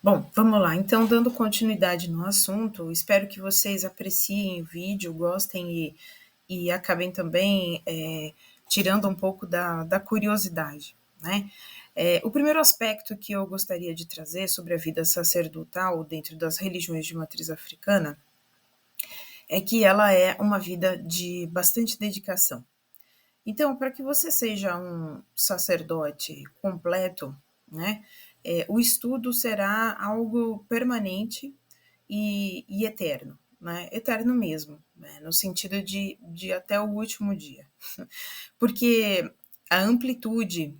Bom, vamos lá. Então, dando continuidade no assunto, espero que vocês apreciem o vídeo, gostem e acabem também tirando um pouco da curiosidade, né? O primeiro aspecto que eu gostaria de trazer sobre a vida sacerdotal dentro das religiões de matriz africana é que ela é uma vida de bastante dedicação. Então, para que você seja um sacerdote completo, né, o estudo será algo permanente e eterno, né, eterno mesmo, né, no sentido de até o último dia. Porque a amplitude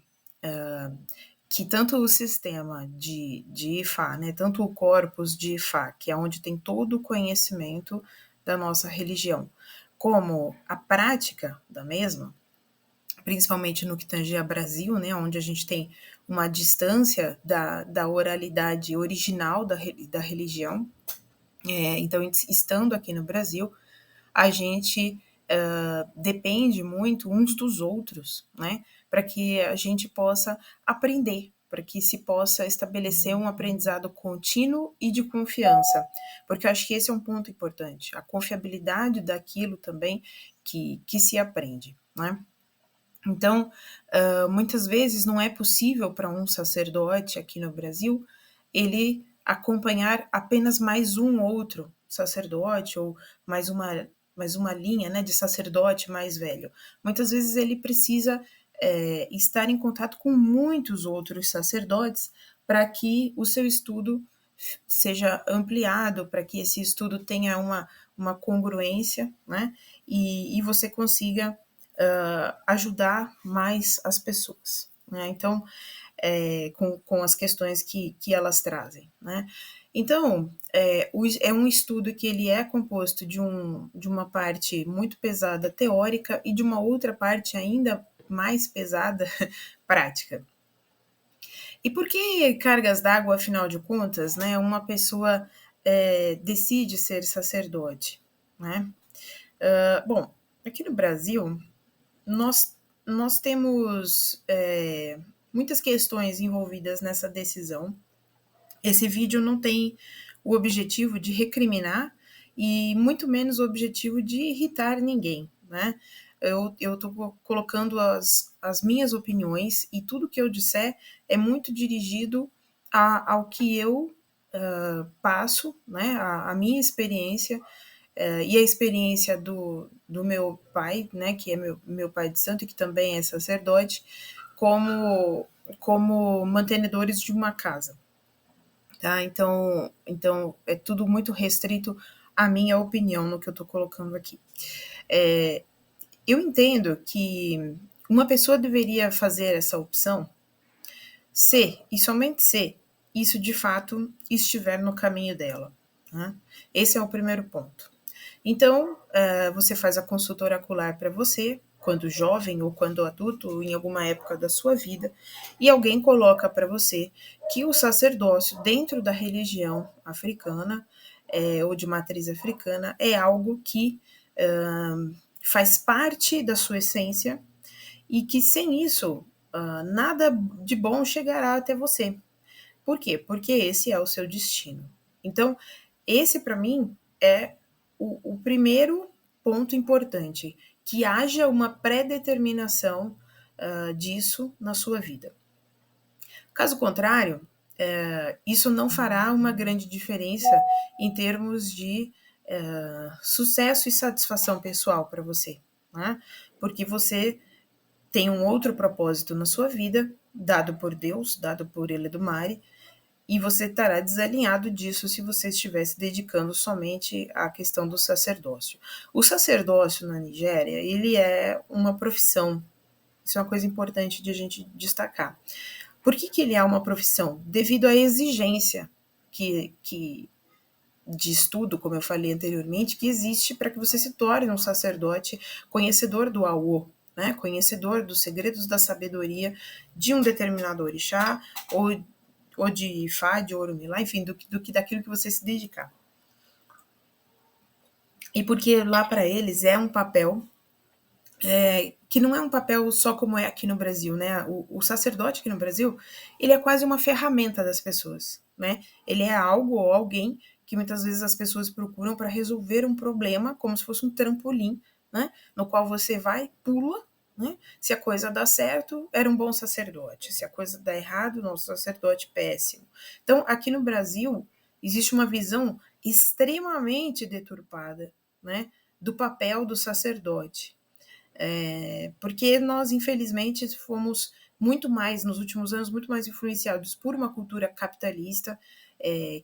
que tanto o sistema de Ifá, né, tanto o corpus de Ifá, que é onde tem todo o conhecimento da nossa religião, como a prática da mesma, principalmente no que tange a Brasil, né, onde a gente tem uma distância da oralidade original da religião. Então, estando aqui no Brasil, a gente depende muito uns dos outros, né, para que a gente possa aprender, para que se possa estabelecer um aprendizado contínuo e de confiança, porque eu acho que esse é um ponto importante, a confiabilidade daquilo também que se aprende, né. Então, muitas vezes não é possível para um sacerdote aqui no Brasil ele acompanhar apenas mais um outro sacerdote ou mais uma linha, né, de sacerdote mais velho. Muitas vezes ele precisa estar em contato com muitos outros sacerdotes para que o seu estudo seja ampliado, para que esse estudo tenha uma congruência, né, e você consiga ajudar mais as pessoas, né? Então, com as questões que elas trazem, né? Então, é um estudo que ele é composto de uma parte muito pesada teórica e de uma outra parte ainda mais pesada prática. E por que cargas d'água, afinal de contas, né? Uma pessoa decide ser sacerdote, né? Bom, aqui no Brasil, nós temos muitas questões envolvidas nessa decisão. Esse vídeo não tem o objetivo de recriminar e muito menos o objetivo de irritar ninguém, né? Eu estou colocando as minhas opiniões e tudo que eu disser é muito dirigido ao que eu passo, né? A minha experiência e a experiência do meu pai, né, que é meu pai de santo e que também é sacerdote, como mantenedores de uma casa, tá? Então é tudo muito restrito à minha opinião no que eu estou colocando aqui. Eu entendo que uma pessoa deveria fazer essa opção se, e somente se, isso de fato estiver no caminho dela, né? Esse é o primeiro ponto. Então, você faz a consulta oracular para você, quando jovem ou quando adulto, em alguma época da sua vida, e alguém coloca para você que o sacerdócio dentro da religião africana ou de matriz africana é algo que faz parte da sua essência e que sem isso nada de bom chegará até você. Por quê? Porque esse é o seu destino. Então, esse para mim é o primeiro ponto importante, que haja uma pré-determinação disso na sua vida. Caso contrário, isso não fará uma grande diferença em termos de sucesso e satisfação pessoal para você, né? Porque você tem um outro propósito na sua vida, dado por Deus, dado por Ele do Mare, e você estará desalinhado disso se você estiver se dedicando somente à questão do sacerdócio. O sacerdócio na Nigéria, ele é uma profissão. Isso é uma coisa importante de a gente destacar. Por que ele é uma profissão? Devido à exigência de estudo, como eu falei anteriormente, que existe para que você se torne um sacerdote conhecedor do Awo, né? Conhecedor dos segredos da sabedoria de um determinado orixá ou de Ifá, de Orumilá, enfim, daquilo que você se dedicar. E porque lá para eles é um papel que não é um papel só como é aqui no Brasil, né? O sacerdote aqui no Brasil, ele é quase uma ferramenta das pessoas, né? Ele é algo ou alguém que muitas vezes as pessoas procuram para resolver um problema, como se fosse um trampolim, né? No qual você vai, pula, né? Se a coisa dá certo, era um bom sacerdote. Se a coisa dá errado, nosso sacerdote péssimo. Então, aqui no Brasil, existe uma visão extremamente deturpada, né? Do papel do sacerdote. Porque nós, infelizmente, fomos muito mais, nos últimos anos, muito mais influenciados por uma cultura capitalista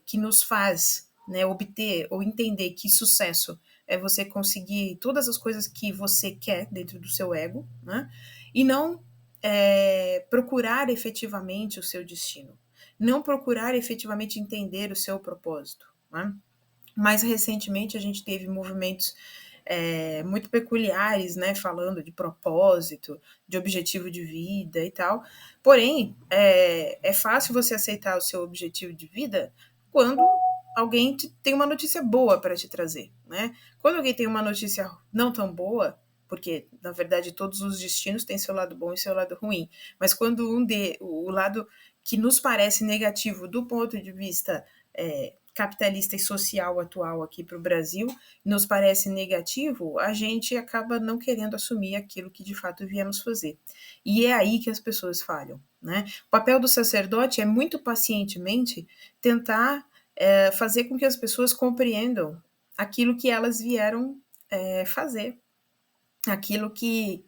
que nos faz, né, obter ou entender que sucesso é você conseguir todas as coisas que você quer dentro do seu ego, né, e não procurar efetivamente o seu destino, não procurar efetivamente entender o seu propósito, né? Mais recentemente, a gente teve movimentos muito peculiares, né, falando de propósito, de objetivo de vida e tal. Porém, é fácil você aceitar o seu objetivo de vida quando alguém tem uma notícia boa para te trazer, né? Quando alguém tem uma notícia não tão boa, porque na verdade todos os destinos têm seu lado bom e seu lado ruim, mas quando o lado que nos parece negativo do ponto de vista capitalista e social atual aqui para o Brasil nos parece negativo, a gente acaba não querendo assumir aquilo que de fato viemos fazer. E é aí que as pessoas falham, né? O papel do sacerdote é muito pacientemente tentar fazer com que as pessoas compreendam aquilo que elas vieram fazer, aquilo que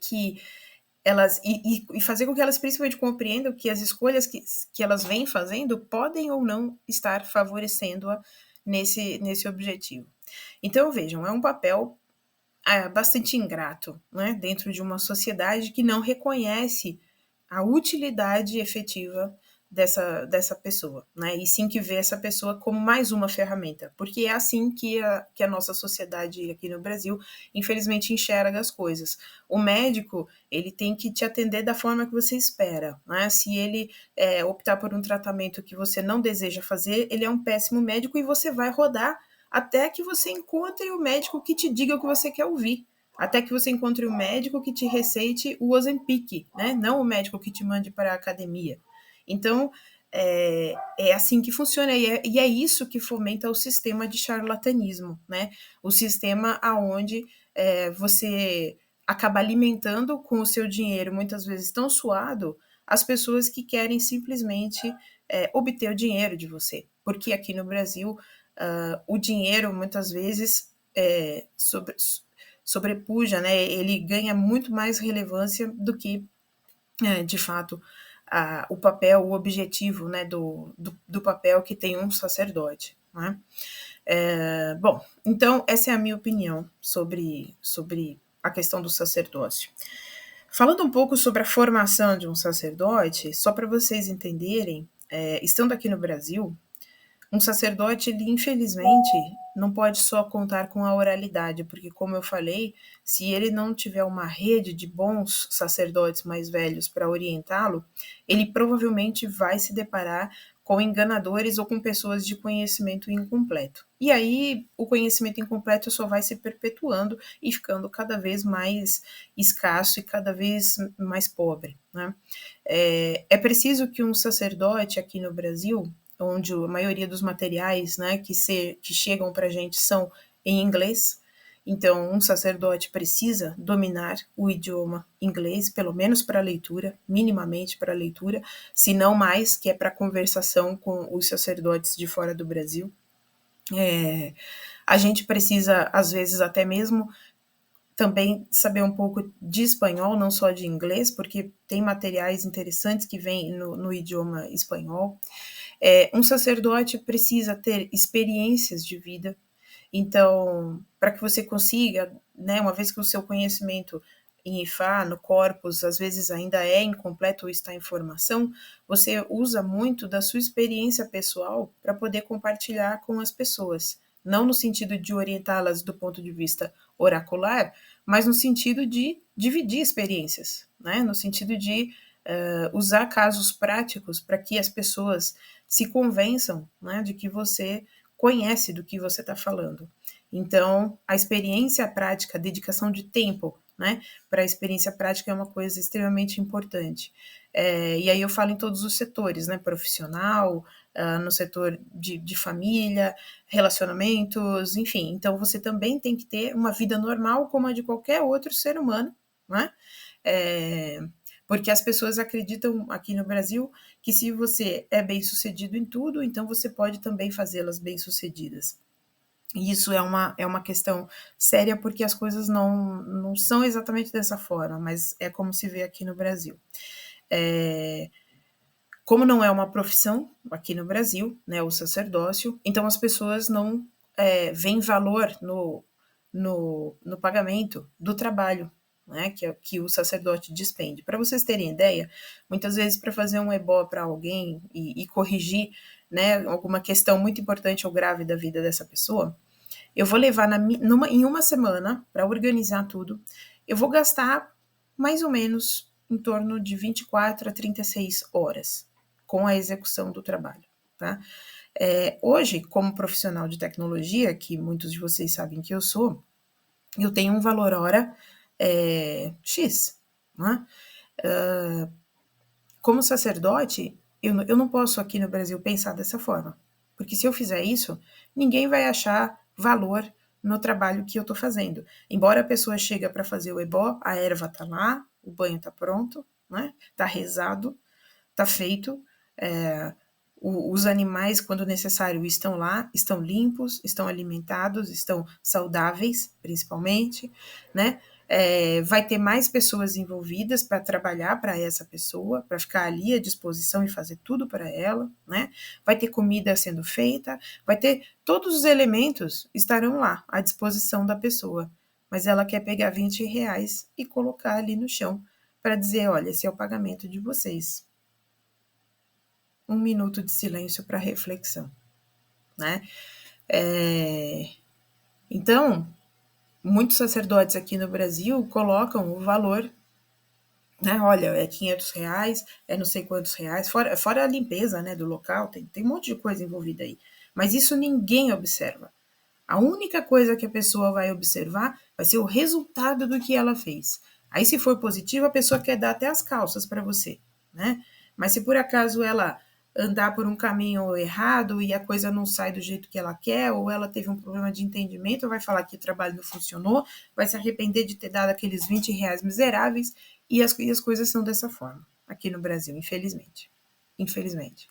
elas e fazer com que elas principalmente compreendam que as escolhas que elas vêm fazendo podem ou não estar favorecendo-a nesse objetivo. Então, vejam, é um papel bastante ingrato, né, dentro de uma sociedade que não reconhece a utilidade efetiva dessa pessoa, né, e sim que vê essa pessoa como mais uma ferramenta, porque é assim que a nossa sociedade aqui no Brasil, infelizmente, enxerga as coisas. O médico, ele tem que te atender da forma que você espera, né, se ele optar por um tratamento que você não deseja fazer, ele é um péssimo médico e você vai rodar até que você encontre o médico que te diga o que você quer ouvir. Até que você encontre o médico que te receite o Ozempic, né? Não o médico que te mande para a academia. Então, é assim que funciona, e é isso que fomenta o sistema de charlatanismo, né? O sistema aonde você acaba alimentando com o seu dinheiro, muitas vezes tão suado, as pessoas que querem simplesmente obter o dinheiro de você. Porque aqui no Brasil, o dinheiro, muitas vezes, sobrepuja, né? Ele ganha muito mais relevância do que, de fato, o papel, o objetivo, né, do papel que tem um sacerdote, né? Bom, então essa é a minha opinião sobre a questão do sacerdócio. Falando um pouco sobre a formação de um sacerdote, só para vocês entenderem, estando aqui no Brasil, um sacerdote, ele infelizmente não pode só contar com a oralidade, porque, como eu falei, se ele não tiver uma rede de bons sacerdotes mais velhos para orientá-lo, ele provavelmente vai se deparar com enganadores ou com pessoas de conhecimento incompleto. E aí o conhecimento incompleto só vai se perpetuando e ficando cada vez mais escasso e cada vez mais pobre, né? É preciso que um sacerdote aqui no Brasil, onde a maioria dos materiais, né, que chegam para a gente são em inglês. Então, um sacerdote precisa dominar o idioma inglês, pelo menos para a leitura, minimamente para a leitura, se não mais, que é para conversação com os sacerdotes de fora do Brasil. A gente precisa, às vezes, até mesmo também saber um pouco de espanhol, não só de inglês, porque tem materiais interessantes que vêm no idioma espanhol. Um sacerdote precisa ter experiências de vida. Então, para que você consiga, né, uma vez que o seu conhecimento em IFA, no corpus, às vezes ainda é incompleto ou está em formação, você usa muito da sua experiência pessoal para poder compartilhar com as pessoas. Não no sentido de orientá-las do ponto de vista oracular, mas no sentido de dividir experiências, né? No sentido de usar casos práticos para que as pessoas se convençam, né, de que você conhece do que você está falando. Então, a experiência prática, a dedicação de tempo, né? Para a experiência prática é uma coisa extremamente importante. E aí eu falo em todos os setores, né? Profissional, no setor de família, relacionamentos, enfim. Então você também tem que ter uma vida normal como a de qualquer outro ser humano, né? Porque as pessoas acreditam aqui no Brasil que se você é bem-sucedido em tudo, então você pode também fazê-las bem-sucedidas. E isso é uma questão séria porque as coisas não são exatamente dessa forma, mas é como se vê aqui no Brasil. Como não é uma profissão aqui no Brasil, né, o sacerdócio, então as pessoas não veem valor no pagamento do trabalho, né, que o sacerdote despende. Para vocês terem ideia, muitas vezes para fazer um ebó para alguém e corrigir, né, alguma questão muito importante ou grave da vida dessa pessoa, eu vou levar em uma semana para organizar tudo, eu vou gastar mais ou menos em torno de 24 a 36 horas com a execução do trabalho, tá? Hoje, como profissional de tecnologia, que muitos de vocês sabem que eu tenho um valor hora X, né? Como sacerdote, eu não posso aqui no Brasil pensar dessa forma, porque se eu fizer isso, ninguém vai achar valor no trabalho que eu estou fazendo. Embora a pessoa chegue para fazer o ebó, a erva está lá, o banho está pronto, né? Está rezado, está feito, os animais, quando necessário, estão lá, estão limpos, estão alimentados, estão saudáveis, principalmente, né? Vai ter mais pessoas envolvidas para trabalhar para essa pessoa, para ficar ali à disposição e fazer tudo para ela, né? Vai ter comida sendo feita, vai ter todos os elementos estarão lá à disposição da pessoa, mas ela quer pegar R$ 20 e colocar ali no chão para dizer, olha, esse é o pagamento de vocês. 1 minuto de silêncio para reflexão, né? Então, muitos sacerdotes aqui no Brasil colocam o valor, né? Olha, é R$ 500, é não sei quantos reais, fora a limpeza, né, do local, tem um monte de coisa envolvida aí. Mas isso ninguém observa. A única coisa que a pessoa vai observar vai ser o resultado do que ela fez. Aí, se for positivo, a pessoa quer dar até as calças para você, né? Mas se por acaso ela andar por um caminho errado e a coisa não sai do jeito que ela quer, ou ela teve um problema de entendimento, vai falar que o trabalho não funcionou, vai se arrepender de ter dado aqueles R$ 20 miseráveis, e as coisas são dessa forma aqui no Brasil, infelizmente. Infelizmente.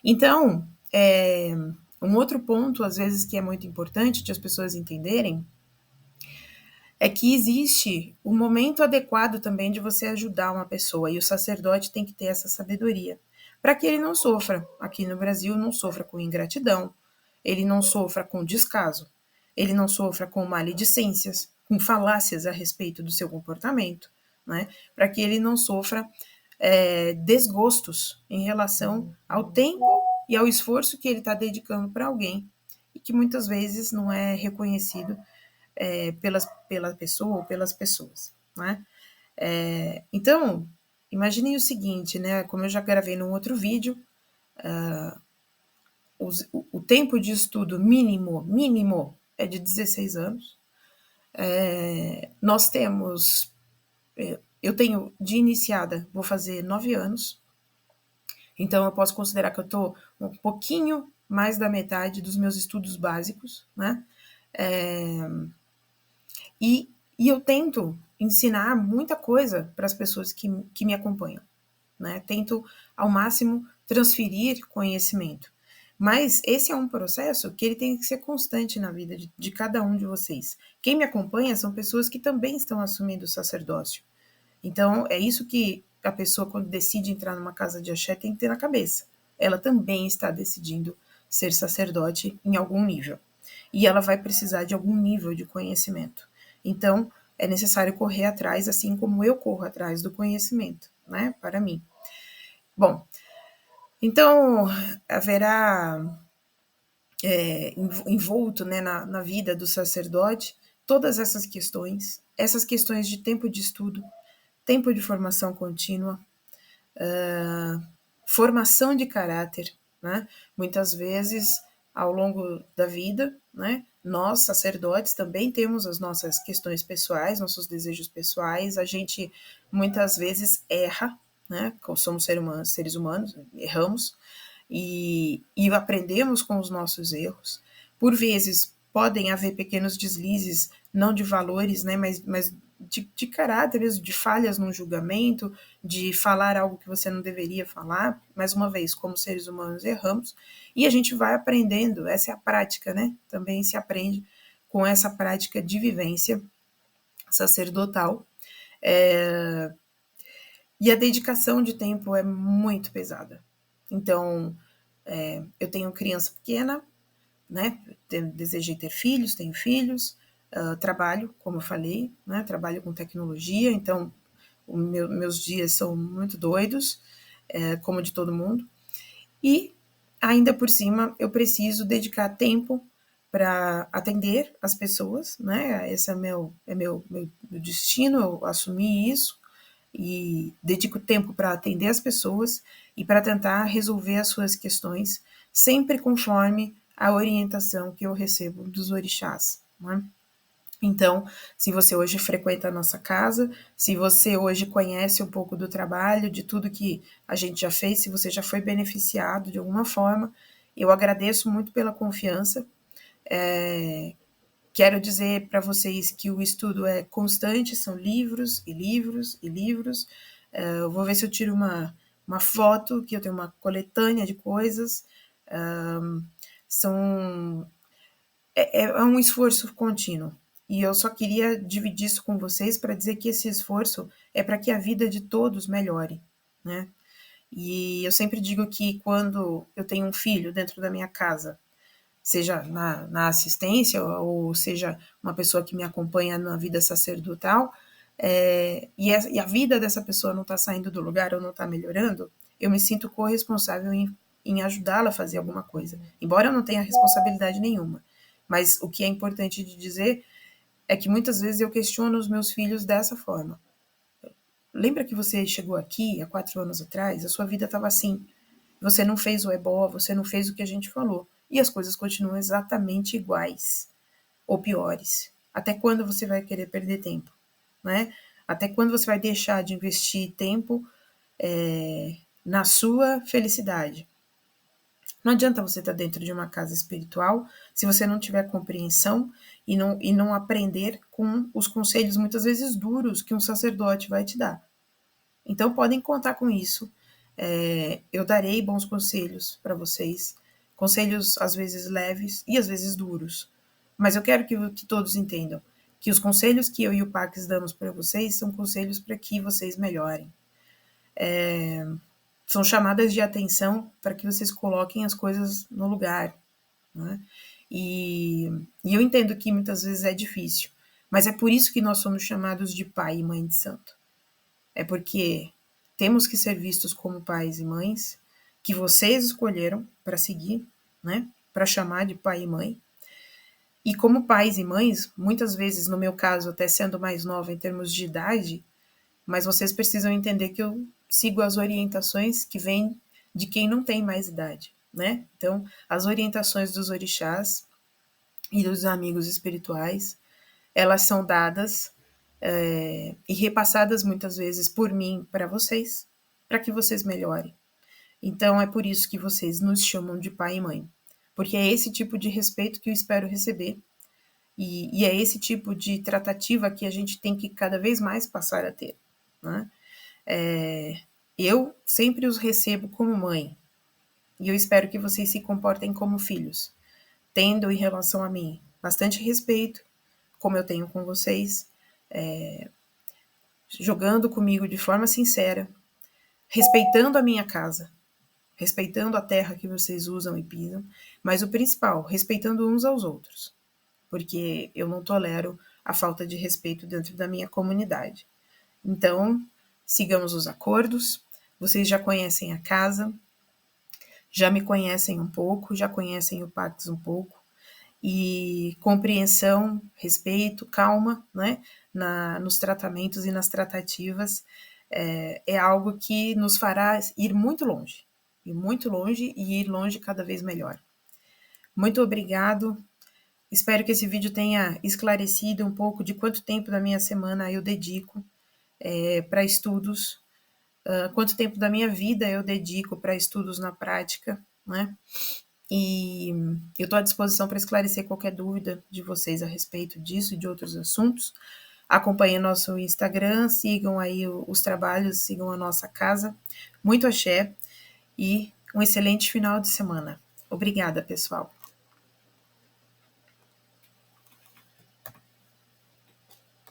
Então, um outro ponto, às vezes, que é muito importante de as pessoas entenderem é que existe o momento adequado também de você ajudar uma pessoa, e o sacerdote tem que ter essa sabedoria, para que ele não sofra, aqui no Brasil, não sofra com ingratidão, ele não sofra com descaso, ele não sofra com maledicências, com falácias a respeito do seu comportamento, né? Para que ele não sofra desgostos em relação ao tempo e ao esforço que ele está dedicando para alguém e que muitas vezes não é reconhecido pela pessoa ou pelas pessoas, né? Então, imaginem o seguinte, né? Como eu já gravei num outro vídeo, o tempo de estudo mínimo é de 16 anos. Nós temos, eu tenho de iniciada, vou fazer 9 anos, então eu posso considerar que eu estou um pouquinho mais da metade dos meus estudos básicos, né? E eu tento ensinar muita coisa para as pessoas que me acompanham, né? Tento ao máximo transferir conhecimento. Mas esse é um processo que ele tem que ser constante na vida de cada um de vocês. Quem me acompanha são pessoas que também estão assumindo o sacerdócio. Então, é isso que a pessoa, quando decide entrar numa casa de axé, tem que ter na cabeça. Ela também está decidindo ser sacerdote em algum nível. E ela vai precisar de algum nível de conhecimento. Então, é necessário correr atrás, assim como eu corro atrás do conhecimento, né, para mim. Bom, então, haverá envolto, né, na vida do sacerdote todas essas questões de tempo de estudo, tempo de formação contínua, formação de caráter, né? Muitas vezes ao longo da vida, né? Nós, sacerdotes, também temos as nossas questões pessoais, nossos desejos pessoais, a gente muitas vezes erra, né? Somos seres humanos, erramos, e aprendemos com os nossos erros. Por vezes, podem haver pequenos deslizes, não de valores, né, mas de caráter mesmo, de falhas no julgamento, de falar algo que você não deveria falar. Mais uma vez, como seres humanos, erramos, e a gente vai aprendendo, essa é a prática, né? Também se aprende com essa prática de vivência sacerdotal. E a dedicação de tempo é muito pesada. Então, eu tenho criança pequena, né? Desejei ter filhos, tenho filhos, trabalho, como eu falei, né? Trabalho com tecnologia, então meus dias são muito doidos, como de todo mundo. E ainda por cima, eu preciso dedicar tempo para atender as pessoas, né? Esse é meu destino, eu assumi isso e dedico tempo para atender as pessoas e para tentar resolver as suas questões, sempre conforme a orientação que eu recebo dos orixás. Né? Então, se você hoje frequenta a nossa casa, se você hoje conhece um pouco do trabalho, de tudo que a gente já fez, se você já foi beneficiado de alguma forma, eu agradeço muito pela confiança. Quero dizer para vocês que o estudo é constante, são livros e livros e livros. Eu vou ver se eu tiro uma foto, que eu tenho uma coletânea de coisas. São, é um esforço contínuo. E eu só queria dividir isso com vocês para dizer que esse esforço é para que a vida de todos melhore, né? E eu sempre digo que quando eu tenho um filho dentro da minha casa, seja na assistência ou seja uma pessoa que me acompanha na vida sacerdotal, e a vida dessa pessoa não está saindo do lugar ou não está melhorando, eu me sinto corresponsável em ajudá-la a fazer alguma coisa, embora eu não tenha responsabilidade nenhuma. Mas o que é importante de dizer é que muitas vezes eu questiono os meus filhos dessa forma. Lembra que você chegou aqui há 4 anos atrás? A sua vida estava assim. Você não fez o ebó, você não fez o que a gente falou. E as coisas continuam exatamente iguais, ou piores. Até quando você vai querer perder tempo? Né? Até quando você vai deixar de investir tempo na sua felicidade? Não adianta você estar dentro de uma casa espiritual se você não tiver compreensão e não aprender com os conselhos, muitas vezes duros, que um sacerdote vai te dar. Então, podem contar com isso. Eu darei bons conselhos para vocês, conselhos às vezes leves e às vezes duros. Mas eu quero que todos entendam que os conselhos que eu e o Pax damos para vocês são conselhos para que vocês melhorem. São chamadas de atenção para que vocês coloquem as coisas no lugar. Né? E eu entendo que muitas vezes é difícil, mas é por isso que nós somos chamados de pai e mãe de santo. É porque temos que ser vistos como pais e mães que vocês escolheram para seguir, né? Para chamar de pai e mãe. E como pais e mães, muitas vezes, no meu caso, até sendo mais nova em termos de idade, mas vocês precisam entender que eu sigo as orientações que vêm de quem não tem mais idade, né? Então, as orientações dos orixás e dos amigos espirituais, elas são dadas e repassadas muitas vezes por mim para vocês, para que vocês melhorem. Então, é por isso que vocês nos chamam de pai e mãe, porque é esse tipo de respeito que eu espero receber e é esse tipo de tratativa que a gente tem que cada vez mais passar a ter. Né? Eu sempre os recebo como mãe e eu espero que vocês se comportem como filhos, tendo em relação a mim bastante respeito, como eu tenho com vocês, jogando comigo de forma sincera, respeitando a minha casa, respeitando a terra que vocês usam e pisam, mas o principal, respeitando uns aos outros, porque eu não tolero a falta de respeito dentro da minha comunidade. Então, sigamos os acordos, vocês já conhecem a casa, já me conhecem um pouco, já conhecem o Pax um pouco, e compreensão, respeito, calma, né, nos tratamentos e nas tratativas, é algo que nos fará ir muito longe e ir longe cada vez melhor. Muito obrigado. Espero que esse vídeo tenha esclarecido um pouco de quanto tempo da minha semana eu dedico para estudos, quanto tempo da minha vida eu dedico para estudos na prática, né? E eu estou à disposição para esclarecer qualquer dúvida de vocês a respeito disso e de outros assuntos. Acompanhem nosso Instagram, sigam aí os trabalhos, sigam a nossa casa. Muito axé e um excelente final de semana. Obrigada, pessoal.